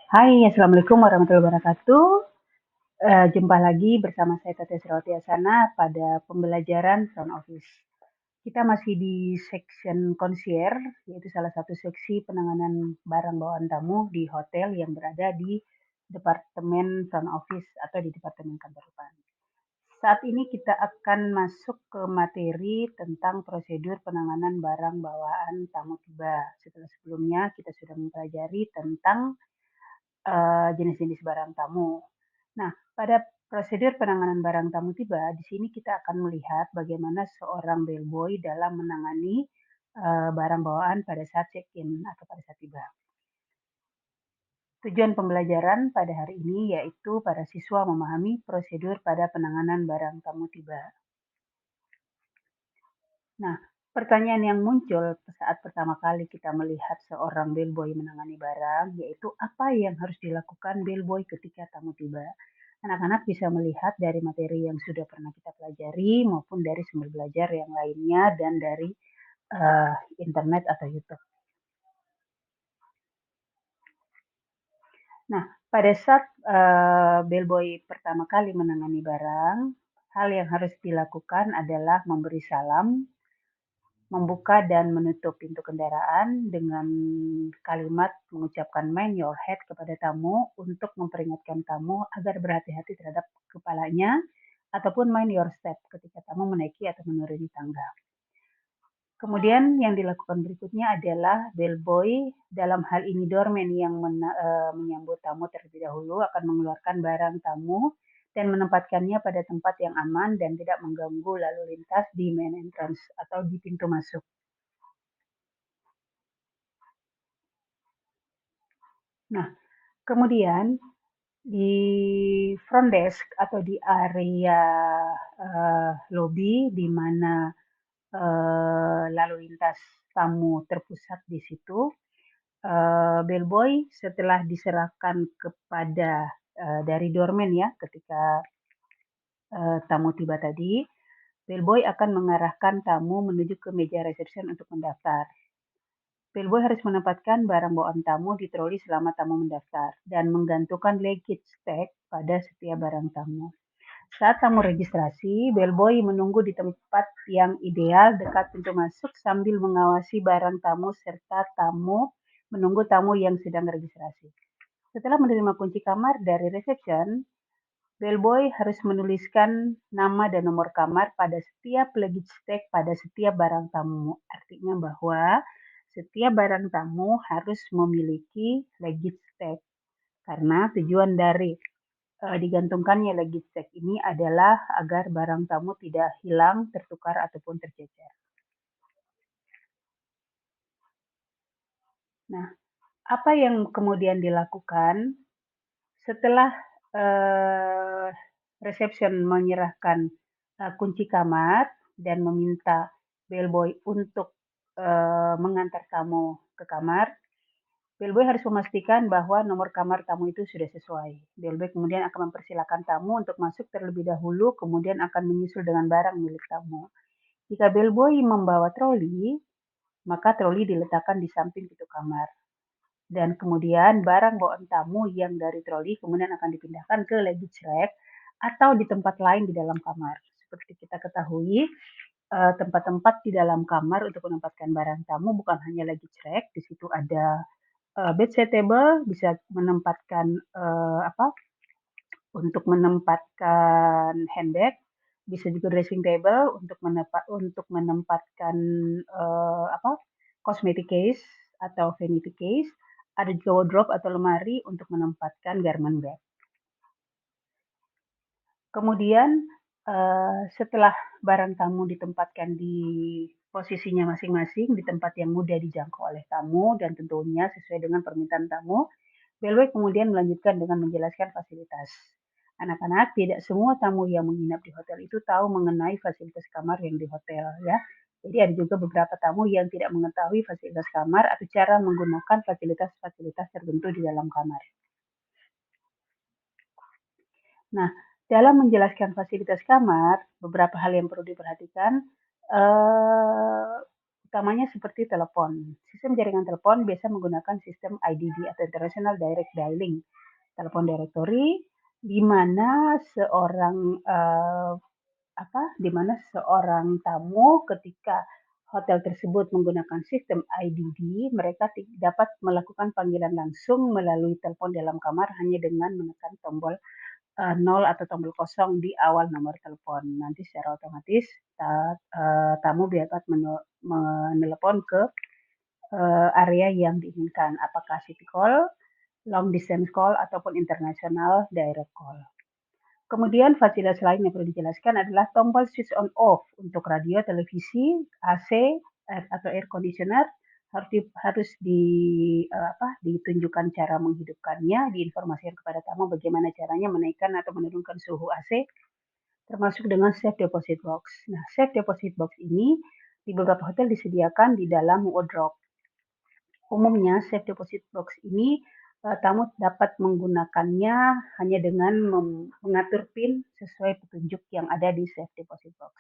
Hai, Assalamualaikum warahmatullahi wabarakatuh. Jumpa lagi bersama saya Tete Asana pada pembelajaran front office. Kita masih di section concierge, yaitu salah satu seksi penanganan barang bawaan tamu di hotel yang berada di departemen front office atau di departemen kantor depan. Saat ini kita akan masuk ke materi tentang prosedur penanganan barang bawaan tamu tiba. Setelah sebelumnya kita sudah mempelajari tentang jenis-jenis barang tamu. Nah, pada prosedur penanganan barang tamu tiba, di sini kita akan melihat bagaimana seorang bellboy dalam menangani barang bawaan pada saat check-in atau pada saat tiba. Tujuan pembelajaran pada hari ini yaitu para siswa memahami prosedur pada penanganan barang tamu tiba. Nah, pertanyaan yang muncul saat pertama kali kita melihat seorang bellboy menangani barang, yaitu apa yang harus dilakukan bellboy ketika tamu tiba. Anak-anak bisa melihat dari materi yang sudah pernah kita pelajari maupun dari sumber belajar yang lainnya dan dari uh, internet atau YouTube. Nah, pada saat bellboy pertama kali menangani barang, hal yang harus dilakukan adalah memberi salam, membuka dan menutup pintu kendaraan dengan kalimat mengucapkan "mind your head" kepada tamu untuk memperingatkan tamu agar berhati-hati terhadap kepalanya ataupun "mind your step" ketika tamu menaiki atau menuruni tangga. Kemudian yang dilakukan berikutnya adalah bellboy, dalam hal ini doorman yang menyambut tamu terlebih dahulu akan mengeluarkan barang tamu dan menempatkannya pada tempat yang aman dan tidak mengganggu lalu lintas di main entrance atau di pintu masuk. Nah, kemudian di front desk atau di area lobby di mana lalu lintas tamu terpusat di situ, bellboy setelah diserahkan kepada dari doorman ya ketika tamu tiba tadi, bellboy akan mengarahkan tamu menuju ke meja reception untuk mendaftar. Bellboy harus menempatkan barang bawaan tamu di troli selama tamu mendaftar dan menggantungkan luggage tag pada setiap barang tamu. Saat tamu registrasi, bellboy menunggu di tempat yang ideal dekat pintu masuk sambil mengawasi barang tamu serta tamu menunggu tamu yang sedang registrasi. Setelah menerima kunci kamar dari reception, bellboy harus menuliskan nama dan nomor kamar pada setiap luggage tag pada setiap barang tamu. Artinya bahwa setiap barang tamu harus memiliki luggage tag karena tujuan dari digantungkannya luggage tag ini adalah agar barang tamu tidak hilang, tertukar ataupun tercecer. Nah, apa yang kemudian dilakukan setelah uh, reception menyerahkan kunci kamar dan meminta bellboy untuk mengantar tamu ke kamar, bellboy harus memastikan bahwa nomor kamar tamu itu sudah sesuai. Bellboy kemudian akan mempersilakan tamu untuk masuk terlebih dahulu, kemudian akan menyusul dengan barang milik tamu. Jika bellboy membawa troli, maka troli diletakkan di samping pintu kamar. Dan kemudian barang bawaan tamu yang dari troli kemudian akan dipindahkan ke luggage rack atau di tempat lain di dalam kamar. Seperti kita ketahui, tempat-tempat di dalam kamar untuk menempatkan barang tamu bukan hanya luggage rack, di situ ada bedside table, bisa menempatkan apa untuk menempatkan handbag, bisa juga dressing table untuk menempatkan apa cosmetic case atau vanity case, ada juga wardrobe atau lemari untuk menempatkan garment bag. Kemudian setelah barang tamu ditempatkan di posisinya masing-masing di tempat yang mudah dijangkau oleh tamu dan tentunya sesuai dengan permintaan tamu, bellboy kemudian melanjutkan dengan menjelaskan fasilitas. Anak-anak, tidak semua tamu yang menginap di hotel itu tahu mengenai fasilitas kamar yang di hotel ya. Jadi ada juga beberapa tamu yang tidak mengetahui fasilitas kamar atau cara menggunakan fasilitas-fasilitas tertentu di dalam kamar. Nah, dalam menjelaskan fasilitas kamar, beberapa hal yang perlu diperhatikan, eh, utamanya seperti telepon. Sistem jaringan telepon biasa menggunakan sistem IDD atau International Direct Dialing, telepon directory, di mana tamu ketika hotel tersebut menggunakan sistem IDD, mereka dapat melakukan panggilan langsung melalui telepon dalam kamar hanya dengan menekan tombol 0 atau tombol kosong di awal nomor telepon. Nanti secara otomatis tamu dapat menelepon ke area yang diinginkan, apakah city call, long distance call, ataupun international direct call. Kemudian fasilitas lain yang perlu dijelaskan adalah tombol switch on off untuk radio, televisi, AC atau air conditioner harus ditunjukkan cara menghidupkannya, diinformasikan kepada tamu bagaimana caranya menaikkan atau menurunkan suhu AC, termasuk dengan safe deposit box. Nah, safe deposit box ini di beberapa hotel disediakan di dalam wardrobe. Umumnya safe deposit box ini tamu dapat menggunakannya hanya dengan mengatur PIN sesuai petunjuk yang ada di safe deposit box.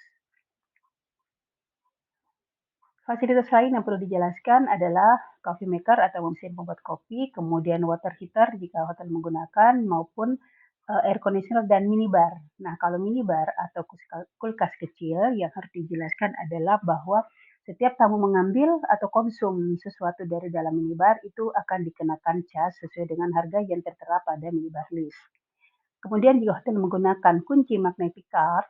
Fasilitas lain yang perlu dijelaskan adalah coffee maker atau mesin pembuat kopi, kemudian water heater jika hotel menggunakan, maupun air conditioner dan minibar. Nah, kalau minibar atau kulkas kecil yang harus dijelaskan adalah bahwa setiap tamu mengambil atau konsum sesuatu dari dalam minibar itu akan dikenakan cas sesuai dengan harga yang tertera pada minibar list. Kemudian jika hotel menggunakan kunci magnetic card,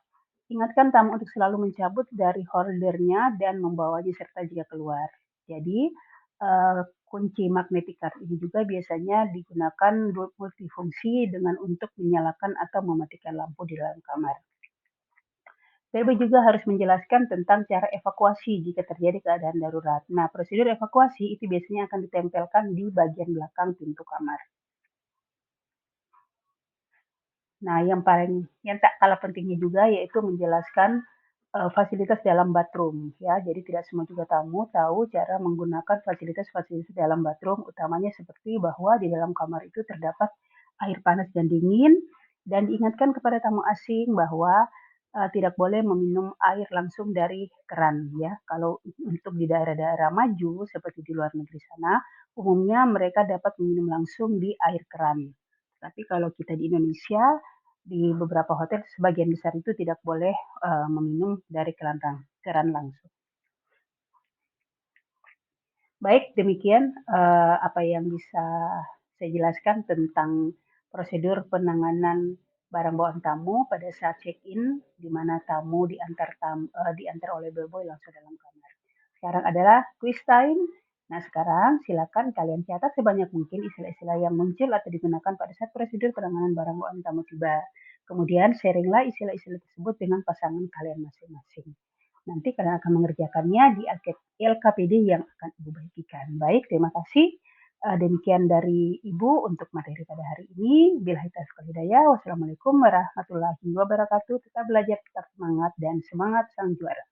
ingatkan tamu untuk selalu mencabut dari holdernya dan membawanya serta jika keluar. Jadi, kunci magnetic card ini juga biasanya digunakan multifungsi dengan untuk menyalakan atau mematikan lampu di dalam kamar. PB juga harus menjelaskan tentang cara evakuasi jika terjadi keadaan darurat. Nah, prosedur evakuasi itu biasanya akan ditempelkan di bagian belakang pintu kamar. Nah, yang tak kalah pentingnya juga yaitu menjelaskan fasilitas dalam bathroom ya. Jadi tidak semua juga tamu tahu cara menggunakan fasilitas-fasilitas dalam bathroom, utamanya seperti bahwa di dalam kamar itu terdapat air panas dan dingin, dan diingatkan kepada tamu asing bahwa tidak boleh meminum air langsung dari keran ya. Kalau untuk di daerah-daerah maju seperti di luar negeri sana, umumnya mereka dapat meminum langsung di air keran. Tapi kalau kita di Indonesia, di beberapa hotel sebagian besar itu tidak boleh meminum dari keran langsung. Baik, demikian apa yang bisa saya jelaskan tentang prosedur penanganan barang bawaan tamu pada saat check-in, di mana tamu diantar oleh bellboy langsung dalam kamar. Sekarang adalah quiz time. Nah, sekarang silakan kalian catat sebanyak mungkin istilah-istilah yang muncul atau digunakan pada saat prosedur penanganan barang bawaan tamu tiba. Kemudian sharinglah istilah-istilah tersebut dengan pasangan kalian masing-masing. Nanti kalian akan mengerjakannya di LKPD yang akan Ibu bagikan. Baik, terima kasih. Demikian dari Ibu untuk materi pada hari ini. Billahi taufiq wal hidayah. Wassalamualaikum warahmatullahi wabarakatuh. Tetap belajar, tetap semangat, dan semangat sang juara.